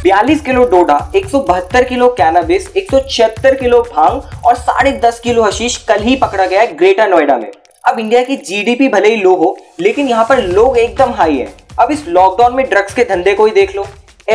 42 kilo डोडा, 172 kilo cannabis, 176 kilo भांग और 10.5 kilo hashish कल ही पकड़ा गया है ग्रेटर नोएडा में। अब इंडिया की जीडीपी भले ही लो हो, लेकिन यहाँ पर लोग एकदम हाई है। अब इस लॉकडाउन में ड्रग्स के धंधे को ही देख लो।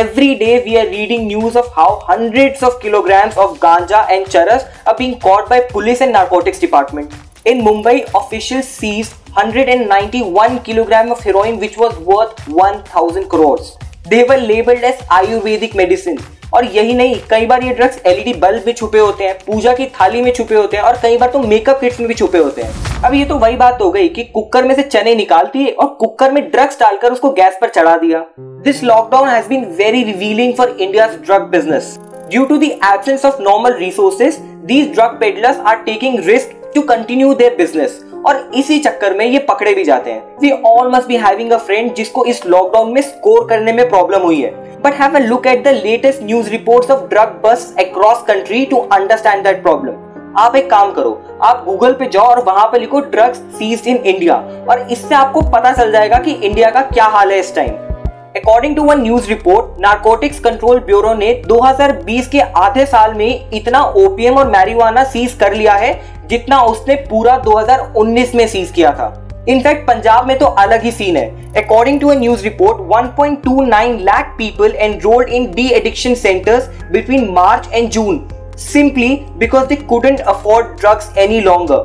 Every day we are reading news of how hundreds of kilograms of ganja and charas are being caught by police and narcotics department. In Mumbai, officials seized 191 kilograms of heroin which was worth 1000 crores. They were labeled as Ayurvedic medicine. और यही नहीं, कई बार ये drugs LED bulb में छुपे होते हैं, पूजा की थाली में छुपे होते हैं और कई बार तो मेकअप किट्स में भी छुपे होते हैं। अब ये तो वही बात हो गई कि कुकर में से चने निकाल दिए और कुकर में ड्रग्स डालकर उसको गैस पर चढ़ा दिया। This lockdown has been very revealing for India's drug business. Due to the absence of normal resources, these drug peddlers are taking risk to continue their business. और इसी चक्कर में ये पकड़े भी जाते हैं। We all must be having a friend जिसको इस लॉकडाउन में स्कोर करने में प्रॉब्लम हुई है। But have a look at the latest news reports of drug busts across country to understand that problem. आप एक काम करो, आप गूगल पे जाओ और वहां पे लिखो ड्रग्स सीज्ड इन इंडिया और इससे आपको पता चल जाएगा कि इंडिया का क्या हाल है इस time. According to one news report, narcotics control bureau ने 2020 के आधे साल में इतना ओपीएम और मैरिजुआना सीज कर लिया है जितना उसने पूरा 2019 में सीज किया था। इनफैक्ट पंजाब में तो अलग ही सीन है। According to a news report, 1.29 lakh people enrolled in de-addiction centers between March and June, simply because they couldn't afford drugs any longer.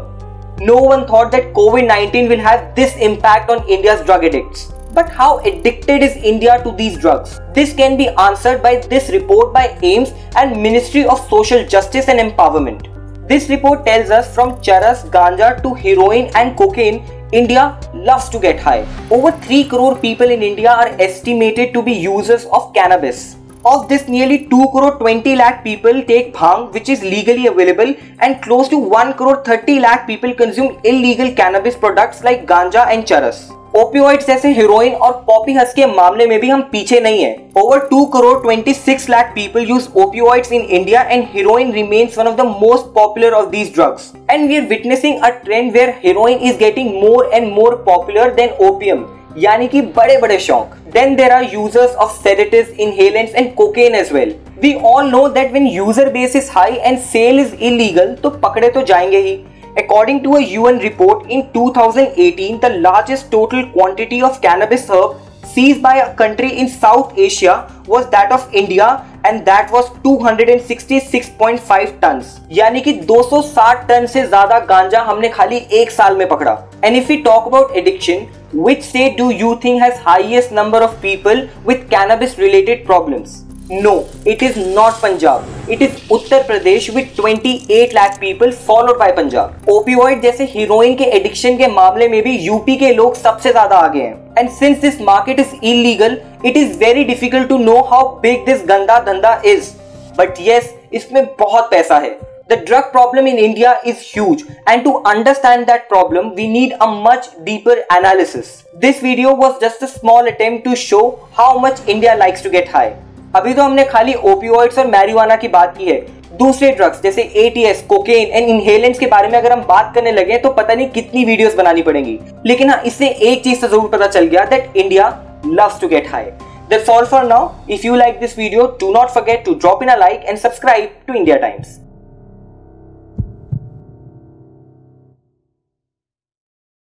No one thought that COVID-19 will have this impact on India's drug addicts. But how addicted is India to these drugs? This can be answered by this report by AIIMS and Ministry of Social Justice and Empowerment. This report tells us from charas, ganja to heroin and cocaine, India loves to get high. Over 3 crore people in India are estimated to be users of cannabis. Of this, nearly 2 crore 20 lakh people take bhang, which is legally available, and close to 1 crore 30 lakh people consume illegal cannabis products like ganja and charas. Opioids जैसे heroine और Poppy हस के मामले में भी हम पीछे नहीं है। Over 2 crore 26 lakh people use opioids in India and heroin remains one of the most popular of these drugs. And we are witnessing a trend where heroin is getting more and more popular than opium, यानी कि बड़े बड़े शौक। Then there are users of sedatives, inhalants and cocaine as well. We all know that when user base is high and sale is illegal, तो पकड़े तो जाएंगे ही। According to a UN report, in 2018, the largest total quantity of cannabis herb seized by a country in South Asia was that of India, and that was 266.5 tons. यानी कि 260 ton से ज्यादा गांजा हमने खाली एक साल में पकड़ा। And if we talk about addiction, which state do you think has highest number of people with cannabis related problems? No, it is not Punjab. It is Uttar Pradesh with 28 lakh people followed by Punjab. Opioid जैसे heroine के addiction के मामले में भी UP के लोग सबसे ज्यादा आगे हैं. And since this market is illegal, it is very difficult to know how big this गंदा धंधा is. But yes, इसमें बहुत पैसा है. The drug problem in India is huge, and to understand that problem, we need a much deeper analysis. This video was just a small attempt to show how much India likes to get high. अभी तो हमने खाली opioids और marijuana की बात की है। दूसरे ड्रग्स जैसे एटीएस, कोकेन एंड इनहेलेंट्स के बारे में अगर हम बात करने लगे तो पता नहीं कितनी वीडियोस बनानी पड़ेंगी। लेकिन हाँ, इससे एक चीज तो जरूर पता चल गया that India loves to get high. That's all for now. If you like this video, do not forget to drop in a like and subscribe to India Times.